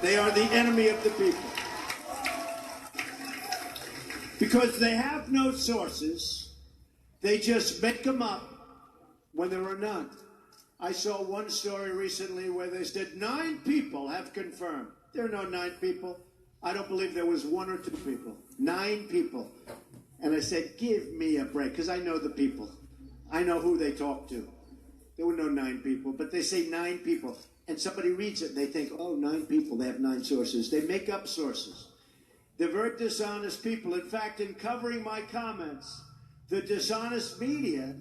They are the enemy of the people. Because they have no sources, they just make them up when there are none. I saw one story recently where they said 9 people have confirmed. There are no 9 people. I don't believe there was 1 or 2 people. 9 people. And I said, give me a break, because I know the people. I know who they talk to. There were no 9 people, but they say 9 people. And somebody reads it and they think, oh, 9 people, they have 9 sources. They make up sources. They're very dishonest people. In fact, in covering my comments, the dishonest media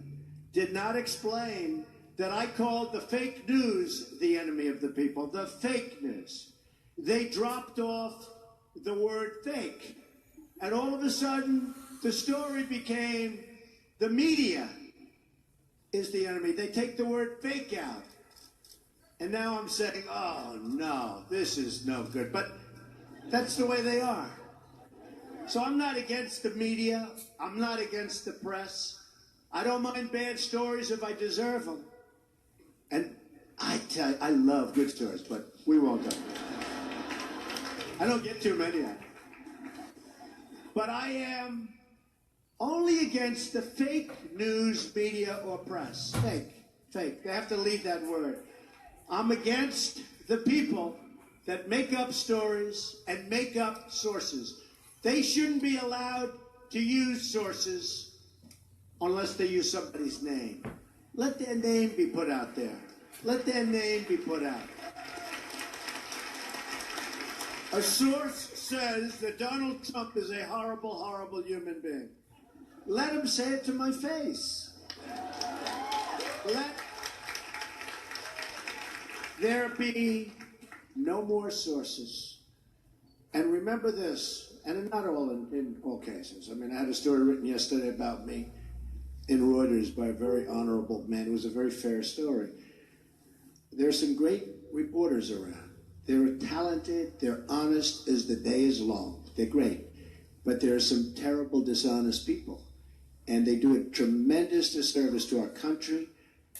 did not explain that I called the fake news the enemy of the people, the fake news. They dropped off the word fake. And all of a sudden, the story became the media is the enemy. They take the word fake out. And now I'm saying, oh, no, this is no good. But that's the way they are. So I'm not against the media. I'm not against the press. I don't mind bad stories if I deserve them. And I tell you, I love good stories, but we won't go. I don't get too many of them. But I am only against the fake news, media, or press. Fake. They have to leave that word. I'm against the people that make up stories and make up sources. They shouldn't be allowed to use sources unless they use somebody's name. Let their name be put out there. Let their name be put out. A source says that Donald Trump is a horrible, horrible human being. Let him say it to my face. Let there be no more sources. And remember this, and not all in all cases. I mean, I had a story written yesterday about me in Reuters by a very honorable man. It was a very fair story. There are some great reporters around. They're talented, they're honest as the day is long. They're great. But there are some terrible, dishonest people. And they do a tremendous disservice to our country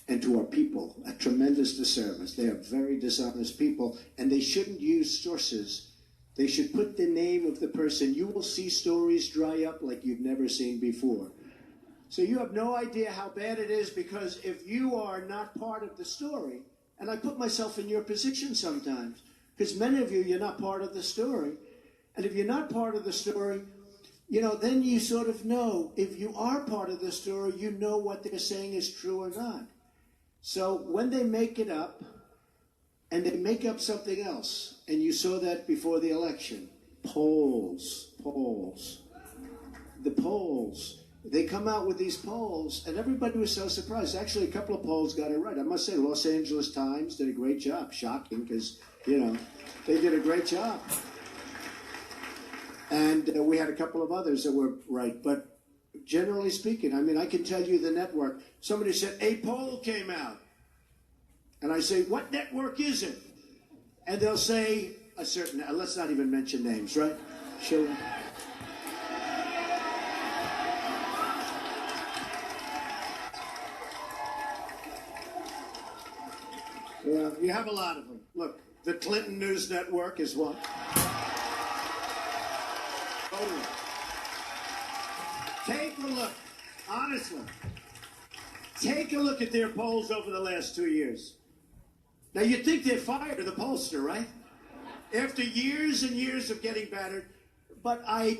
and to our people. A tremendous disservice. They are very dishonest people, and they shouldn't use sources. They should put the name of the person. You will see stories dry up like you've never seen before. So you have no idea how bad it is, because if you are not part of the story, and I put myself in your position sometimes, because many of you, you're not part of the story. And if you're not part of the story, you know, then you sort of know. If you are part of the story, you know what they're saying is true or not. So when they make it up, and they make up something else, and you saw that before the election, polls. The polls. They come out with these polls, and everybody was so surprised. Actually, a couple of polls got it right. I must say, Los Angeles Times did a great job. Shocking, because, you know, they did a great job. And we had a couple of others that were right. But generally speaking, I mean, I can tell you the network. Somebody said, a poll came out. And I say, what network is it? And they'll say a certain, let's not even mention names, right? Shall we? Yeah, you have a lot of them. Look, the Clinton News Network is one. Totally. Take a look, honestly. Take a look at their polls over the last 2 years. Now, you'd think they'd fire the pollster, right? After years and years of getting battered. But I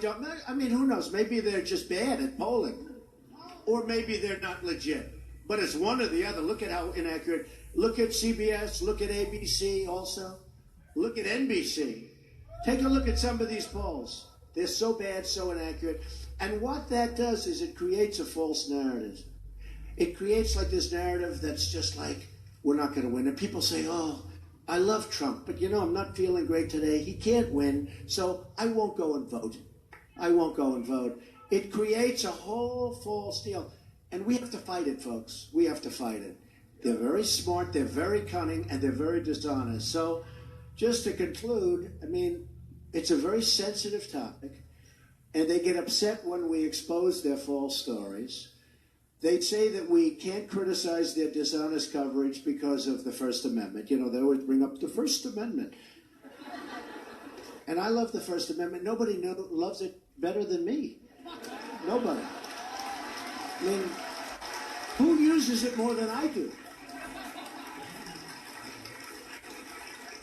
don't know. I mean, who knows? Maybe they're just bad at polling. Or maybe they're not legit. But it's one or the other. Look at how inaccurate. Look at CBS. Look at ABC also. Look at NBC. Take a look at some of these polls. They're so bad, so inaccurate. And what that does is it creates a false narrative. It creates like this narrative that's just like, we're not going to win. And people say, oh, I love Trump, but you know, I'm not feeling great today. He can't win, so I won't go and vote. I won't go and vote. It creates a whole false deal. And we have to fight it, folks. We have to fight it. They're very smart, they're very cunning, and they're very dishonest. So just to conclude, I mean, it's a very sensitive topic, and they get upset when we expose their false stories. They say that we can't criticize their dishonest coverage because of the First Amendment. You know, they always bring up the First Amendment. And I love the First Amendment. Nobody loves it better than me. Nobody. I mean, who uses it more than I do?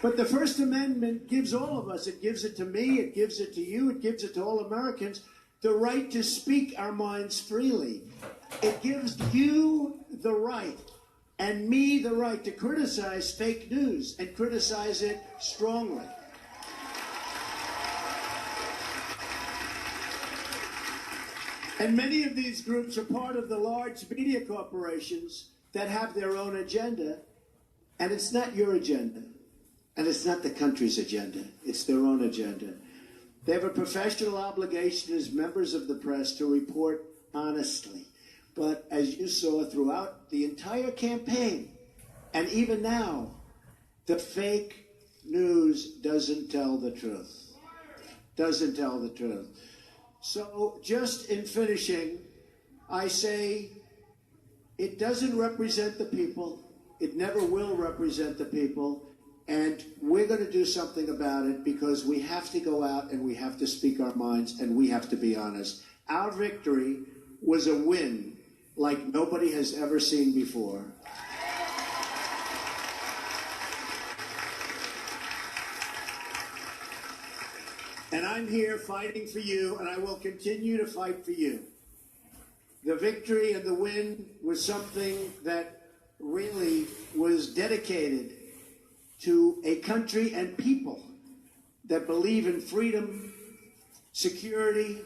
But the First Amendment gives all of us, it gives it to me, it gives it to you, it gives it to all Americans, the right to speak our minds freely. It gives you the right and me the right to criticize fake news and criticize it strongly. And many of these groups are part of the large media corporations that have their own agenda, and it's not your agenda. And it's not the country's agenda. It's their own agenda. They have a professional obligation as members of the press to report honestly. But as you saw throughout the entire campaign, and even now, the fake news doesn't tell the truth. Doesn't tell the truth. So just in finishing, I say it doesn't represent the people. It never will represent the people. And we're going to do something about it because we have to go out and we have to speak our minds and we have to be honest. Our victory was a win like nobody has ever seen before. And I'm here fighting for you, and I will continue to fight for you. The victory and the win was something that really was dedicated to a country and people that believe in freedom, security,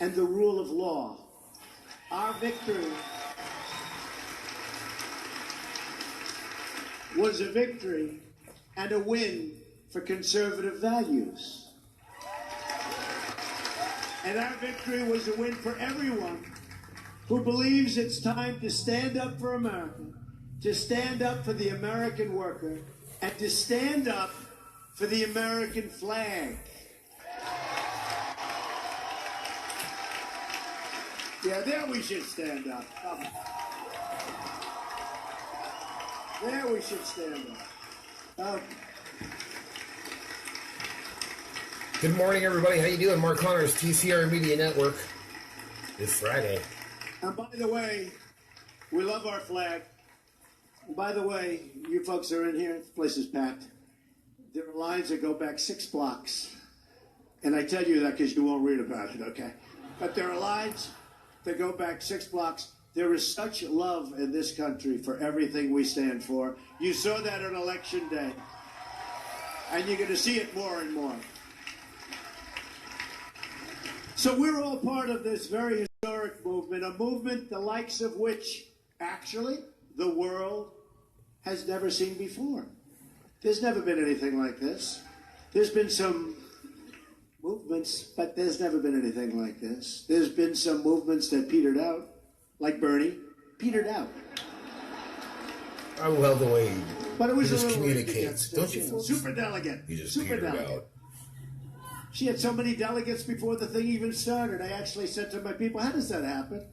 and the rule of law. Our victory was a victory and a win for conservative values. And our victory was a win for everyone who believes it's time to stand up for America, to stand up for the American worker, and to stand up for the American flag. Yeah, there we should stand up. Come on. There we should stand up. Good morning, everybody. How you doing? Mark Connors, TCR Media Network. It's Friday. And by the way, we love our flag. And by the way, you folks are in here. This place is packed. There are lines that go back 6 blocks. And I tell you that because you won't read about it, okay? But there are lines that go back 6 blocks. There is such love in this country for everything we stand for. You saw that on Election Day. And you're going to see it more and more. So we're all part of this very historic movement, a movement the likes of which, actually, the world has never seen before. There's never been anything like this. There's been some movements, but there's never been anything like this. There's been some movements that petered out, like Bernie, petered out. I love the way But it was he just a little communicates, don't you? Superdelegate. He just Super petered delegate. out. She had so many delegates before the thing even started. I actually said to my people, how does that happen?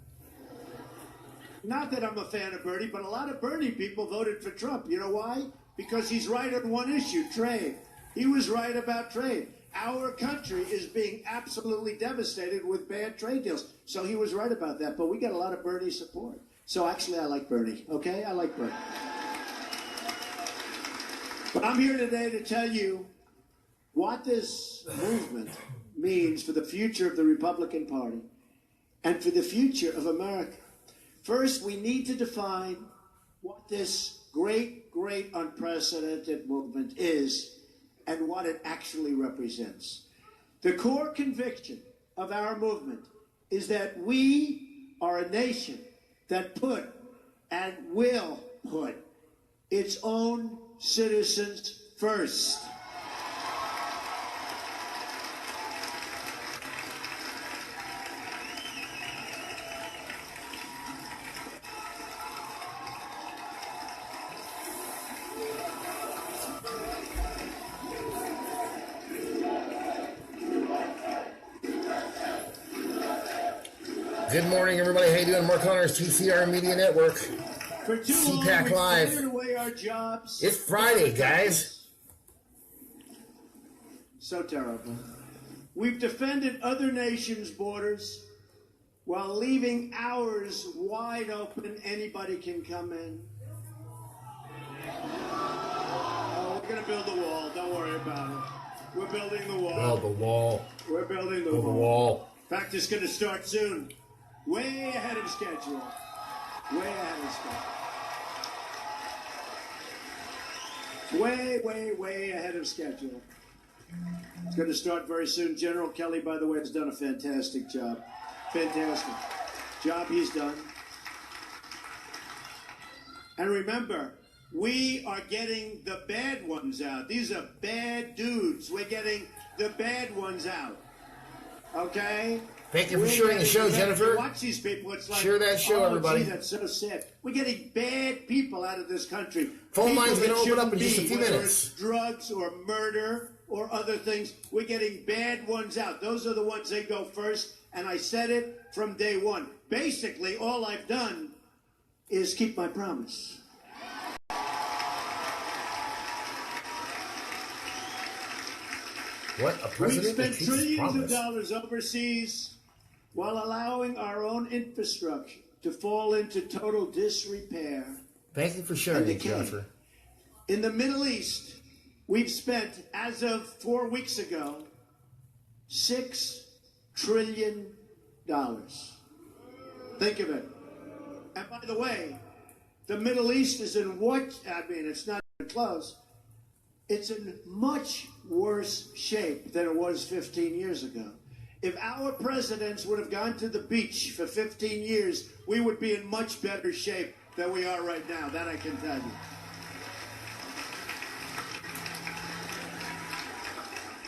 Not that I'm a fan of Bernie, but a lot of Bernie people voted for Trump. You know why? Because he's right on one issue, trade. He was right about trade. Our country is being absolutely devastated with bad trade deals. So he was right about that. But we got a lot of Bernie support. So actually, I like Bernie, okay? I like Bernie. But I'm here today to tell you what this movement means for the future of the Republican Party and for the future of America. First, we need to define what this great, great, unprecedented movement is and what it actually represents. The core conviction of our movement is that we are a nation that put and will put its own citizens first. Good morning, everybody. How you doing? Mark Connors, TCR Media Network. For too long, Cpac we've Live. traded away our jobs. It's Friday, guys. So terrible. We've defended other nations' borders while leaving ours wide open. Anybody can come in. Oh, we're going to build the wall. Don't worry about it. We're building the wall. Build the wall. We're building the Build the wall. In fact, it's going to start soon. Way ahead of schedule. Way ahead of schedule. Way ahead of schedule. It's going to start very soon. General Kelly, by the way, has done a fantastic job. Fantastic job he's done. And remember, we are getting the bad ones out. These are bad dudes. We're getting the bad ones out. Okay? Thank you for sharing the show, Jennifer. Watch these people. It's like, share that show, everybody. Gee, that's so sad. We're getting bad people out of this country. Phone line's going to open up in just a few whether minutes. It's drugs or murder or other things. We're getting bad ones out. Those are the ones that go first. And I said it from day one. Basically, all I've done is keep my promise. What a president. We've spent trillions of dollars overseas while allowing our own infrastructure to fall into total disrepair. Thank you for sharing it, Jennifer. In the Middle East, we've spent, as of 4 weeks ago, $6 trillion. Think of it. And by the way, the Middle East is in what? I mean, it's not even close. It's in much worse shape than it was 15 years ago. If our presidents would have gone to the beach for 15 years, we would be in much better shape than we are right now. That I can tell you.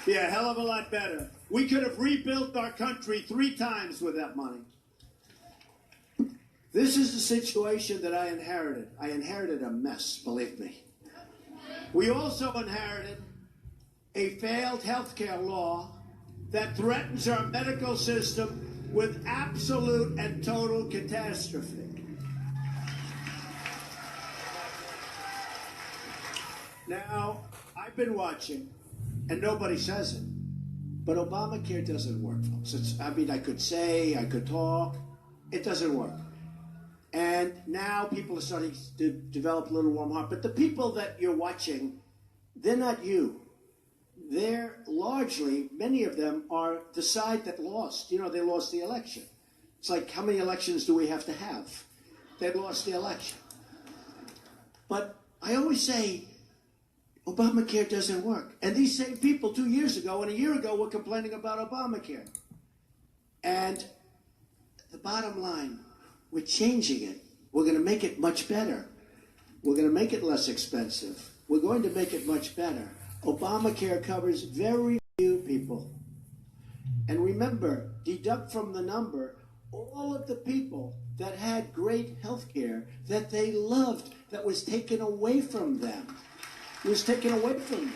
Yeah, a hell of a lot better. We could have rebuilt our country 3 times with that money. This is the situation that I inherited. I inherited a mess, believe me. We also inherited a failed healthcare law that threatens our medical system with absolute and total catastrophe. Now, I've been watching, and nobody says it, but Obamacare doesn't work, folks. I could say, I could talk, it doesn't work. And now people are starting to develop a little warm heart. But the people that you're watching, they're not you. They're largely, many of them are the side that lost. You know, they lost the election. It's like, how many elections do we have to have? They lost the election. But I always say, Obamacare doesn't work. And these same people 2 years ago and a year ago were complaining about Obamacare. And the bottom line, we're changing it. We're going to make it much better. We're going to make it less expensive. We're going to make it much better. Obamacare covers very few people. And remember, deduct from the number all of the people that had great health care that they loved, that was taken away from them. It was taken away from them.